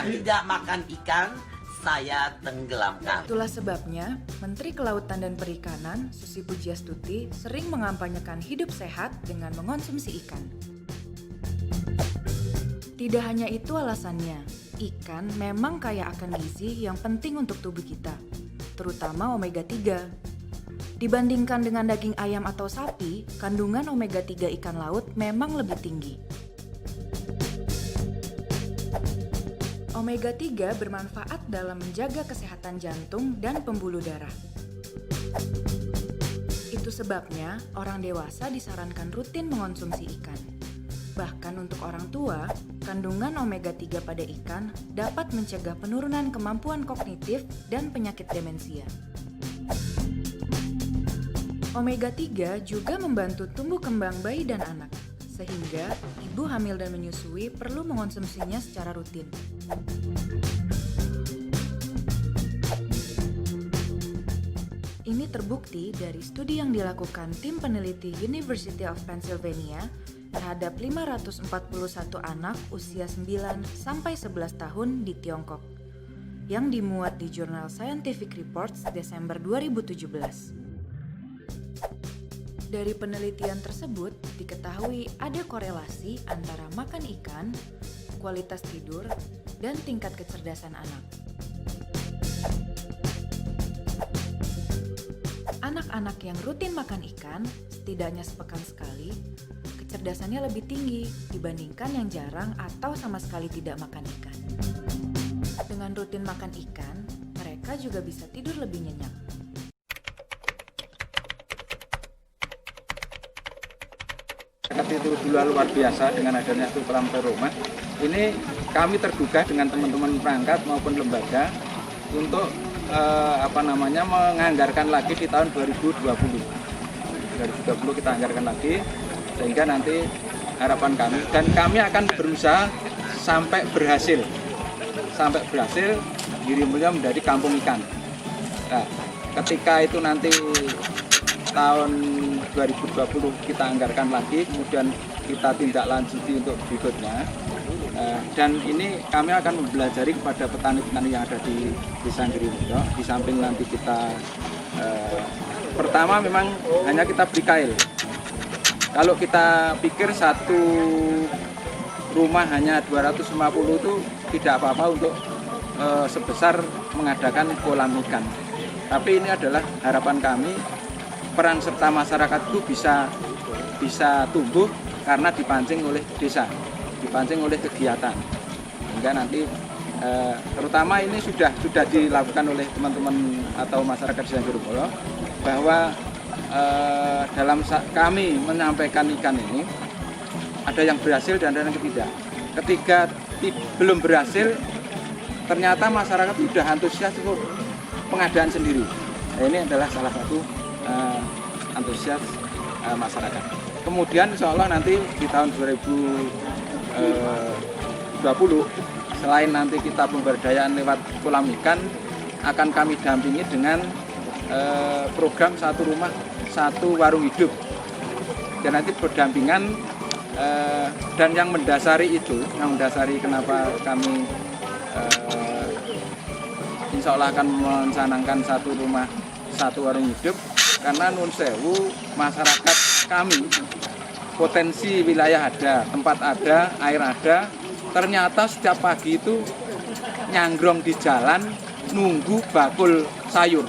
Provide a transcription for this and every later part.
tidak makan ikan, saya tenggelamkan. Itulah sebabnya Menteri Kelautan dan Perikanan Susi Pujiastuti sering mengampanyekan hidup sehat dengan mengonsumsi ikan. Tidak hanya itu alasannya, ikan memang kaya akan gizi yang penting untuk tubuh kita, terutama omega 3. Dibandingkan dengan daging ayam atau sapi, kandungan omega 3 ikan laut memang lebih tinggi. Omega 3 bermanfaat dalam menjaga kesehatan jantung dan pembuluh darah. Itu sebabnya orang dewasa disarankan rutin mengonsumsi ikan. Bahkan untuk orang tua, kandungan omega 3 pada ikan dapat mencegah penurunan kemampuan kognitif dan penyakit demensia. Omega 3 juga membantu tumbuh kembang bayi dan anak, sehingga ibu hamil dan menyusui perlu mengonsumsinya secara rutin. Ini terbukti dari studi yang dilakukan tim peneliti University of Pennsylvania terhadap 541 anak usia 9 sampai 11 tahun di Tiongkok yang dimuat di jurnal Scientific Reports Desember 2017. Dari penelitian tersebut diketahui ada korelasi antara makan ikan, kualitas tidur, dan tingkat kecerdasan anak. Anak-anak yang rutin makan ikan, setidaknya sepekan sekali, kecerdasannya lebih tinggi dibandingkan yang jarang atau sama sekali tidak makan ikan. Dengan rutin makan ikan, mereka juga bisa tidur lebih nyenyak. Itu dulu luar biasa dengan adanya itu Pelampung Rumah. Ini kami tergugah dengan teman-teman perangkat maupun lembaga untuk menganggarkan lagi di tahun 2020. 2020 kita anggarkan lagi sehingga nanti harapan kami dan kami akan berusaha sampai berhasil Girimulia menjadi kampung ikan. Nah, ketika itu nanti tahun 2020 kita anggarkan lagi, kemudian kita tindak lanjuti untuk berikutnya. Dan ini kami akan mempelajari kepada petani-petani yang ada di Desa Girimulia. Di samping nanti kita pertama memang hanya kita beri kail. Kalau kita pikir satu rumah hanya 250 itu tidak apa-apa untuk sebesar mengadakan kolam ikan. Tapi ini adalah harapan kami, peran serta masyarakat itu bisa tumbuh karena dipancing oleh desa, dipancing oleh kegiatan. Hingga nanti terutama ini sudah dilakukan oleh teman-teman atau masyarakat Desa Girimulia bahwa dalam kami menyampaikan ikan ini ada yang berhasil dan ada yang tidak. Ketika belum berhasil, ternyata masyarakat sudah antusias untuk pengadaan sendiri. Nah, ini adalah salah satu antusias masyarakat. Kemudian insya Allah nanti di tahun 2020 selain nanti kita pemberdayaan lewat kolam ikan, akan kami dampingi dengan program satu rumah satu warung hidup. Dan nanti berdampingan dan yang mendasari kenapa kami insya Allah akan mencanangkan satu rumah satu warung hidup, karena nun sewu masyarakat kami potensi wilayah ada, tempat ada, air ada, ternyata setiap pagi itu nyanggrong di jalan nunggu bakul sayur.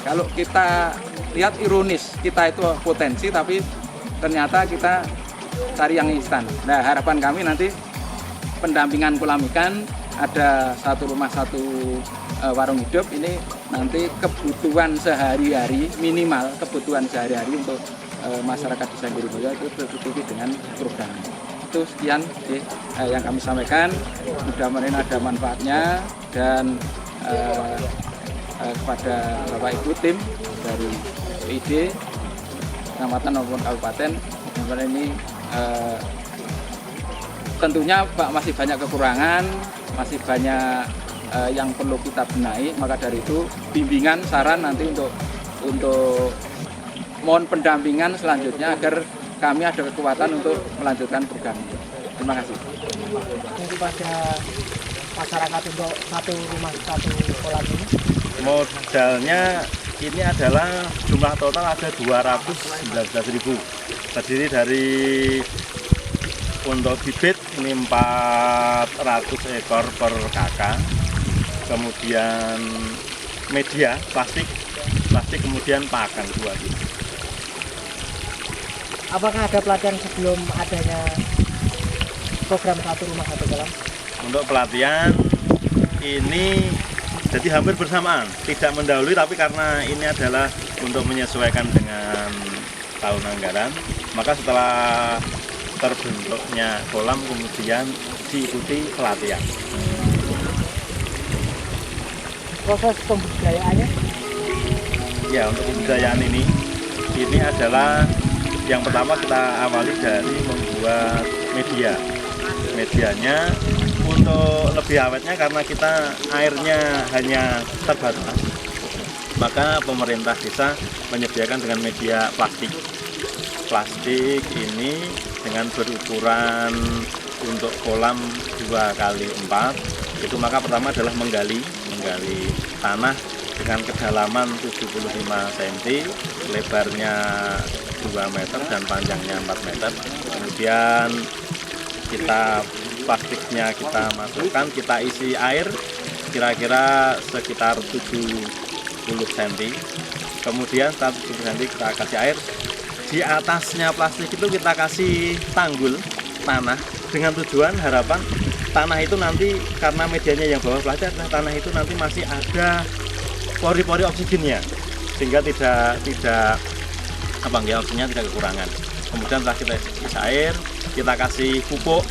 Kalau kita lihat ironis, kita itu potensi tapi ternyata kita cari yang instan. Nah, harapan kami nanti pendampingan kolam ikan, ada satu rumah satu warung hidup, ini nanti kebutuhan sehari-hari, minimal kebutuhan sehari-hari untuk masyarakat Desa Girimulia itu tercukupi dengan program. Itu sekian yang kami sampaikan, mudah-mudahan ada manfaatnya, dan kepada Bapak Ibu tim dari PID kecamatan maupun kabupaten, mudah-mudahan ini tentunya Pak masih banyak kekurangan, masih banyak yang perlu kita benahi. Maka dari itu bimbingan, saran nanti untuk mohon pendampingan selanjutnya agar kami ada kekuatan untuk melanjutkan program ini. Terima kasih. berapa untuk pada masyarakat untuk satu rumah satu kolam ini? Modalnya ini adalah jumlah total ada 219.000, terdiri dari untuk bibit ini 400 ekor per kakak, kemudian media plastik kemudian pakan 2 gitu. Apakah ada pelatihan sebelum adanya program satu rumah satu kolam? Untuk pelatihan ini jadi hampir bersamaan, tidak mendahului, tapi karena ini adalah untuk menyesuaikan dengan tahun anggaran, maka setelah terbentuknya kolam kemudian diikuti pelatihan. Proses pembudidayaannya? Ya, untuk pembudidayaan ini adalah yang pertama kita awali dari membuat media. Medianya untuk lebih awetnya karena kita airnya hanya terbatas, maka pemerintah desa menyediakan dengan media plastik ini dengan berukuran untuk kolam 2x4 itu, maka pertama adalah menggali tanah dengan kedalaman 75 cm, lebarnya 2 meter dan panjangnya 4 meter. Kemudian plastiknya kita masukkan, kita isi air kira-kira sekitar 70 cm. Kemudian setelah 70 cm kita kasih air. Di atasnya plastik itu kita kasih tanggul tanah dengan tujuan harapan tanah itu nanti, karena medianya yang bawah plastik, tanah itu nanti masih ada pori-pori oksigennya sehingga tidak oksigennya tidak kekurangan. Kemudian setelah kita isi air, kita kasih pupuk,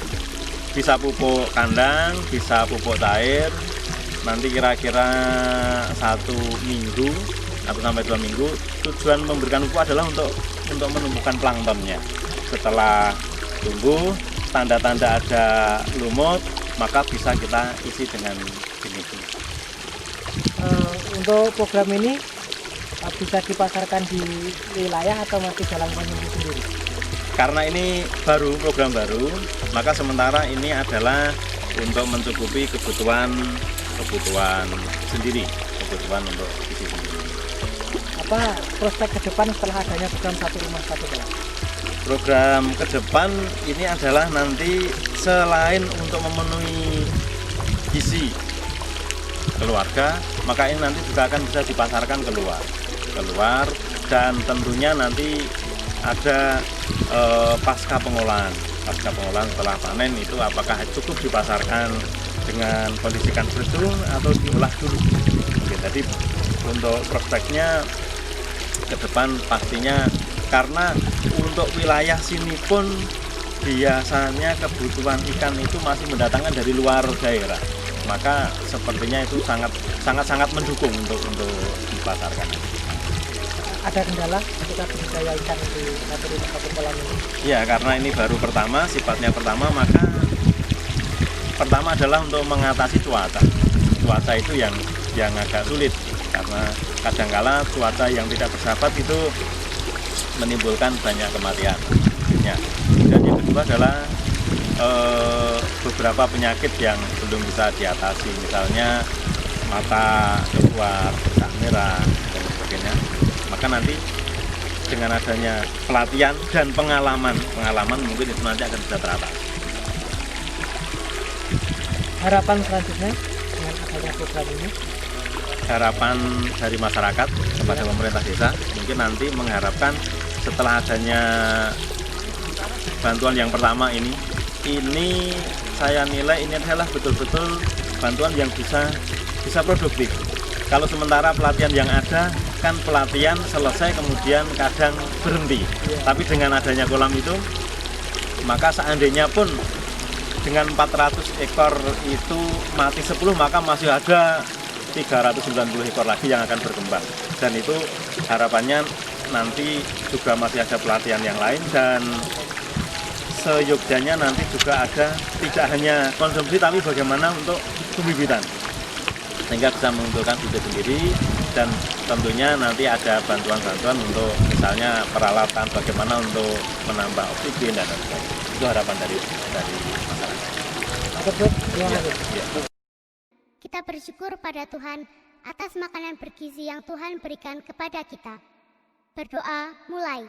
bisa pupuk kandang, bisa pupuk cair. Nanti kira-kira 1 minggu atau sampai 2 minggu. Tujuan memberikan pupuk adalah untuk menumbuhkan planktonnya. Setelah tumbuh, tanda-tanda ada lumut, maka bisa kita isi dengan ini. Untuk program ini bisa dipasarkan di wilayah atau masih dalam konsumsi sendiri? Karena ini program baru, maka sementara ini adalah untuk mencukupi kebutuhan sendiri, kebutuhan untuk isi sendiri. Apa prospek ke depan setelah adanya program satu rumah satu kolam? Program ke depan ini adalah nanti selain untuk memenuhi gizi keluarga, maka ini nanti juga akan bisa dipasarkan keluar, dan tentunya nanti ada pasca pengolahan setelah panen itu apakah cukup dipasarkan dengan kondisikan betul atau diolah dulu. Oke, jadi untuk prospeknya ke depan pastinya, karena untuk wilayah sini pun biasanya kebutuhan ikan itu masih mendatangkan dari luar daerah, maka sepertinya itu sangat mendukung untuk dipasarkan. Ada kendala ketika budidaya ikan di satu rumah satu kolam ini? Ya, karena ini baru sifatnya pertama, maka pertama adalah untuk mengatasi cuaca itu yang agak sulit, karena kadangkala cuaca yang tidak bersahabat itu menimbulkan banyak kematian. Ya. Dan yang kedua adalah beberapa penyakit yang belum bisa diatasi, misalnya mata keluar, bercak merah dan sebagainya. Maka nanti dengan adanya pelatihan dan pengalaman mungkin itu nanti akan bisa teratasi. Harapan selanjutnya dengan adanya program ini? Harapan dari masyarakat kepada pemerintah desa mungkin nanti mengharapkan setelah adanya bantuan yang pertama ini saya nilai ini adalah betul-betul bantuan yang bisa produktif. Kalau sementara pelatihan yang ada kan pelatihan selesai kemudian kadang berhenti. Tapi dengan adanya kolam itu, maka seandainya pun dengan 400 ekor itu mati 10, maka masih ada 390 ekor lagi yang akan berkembang. Dan itu harapannya nanti juga masih ada pelatihan yang lain, dan seyogyanya nanti juga ada tidak hanya konsumsi tapi bagaimana untuk pembibitan, sehingga bisa mengumpulkan bibit sendiri, dan tentunya nanti ada bantuan-bantuan untuk misalnya peralatan bagaimana untuk menambah oksigen dan sebagainya. Itu harapan dari masyarakat. tersebut. Terima kasih. Kita bersyukur pada Tuhan atas makanan bergizi yang Tuhan berikan kepada kita. Berdoa mulai.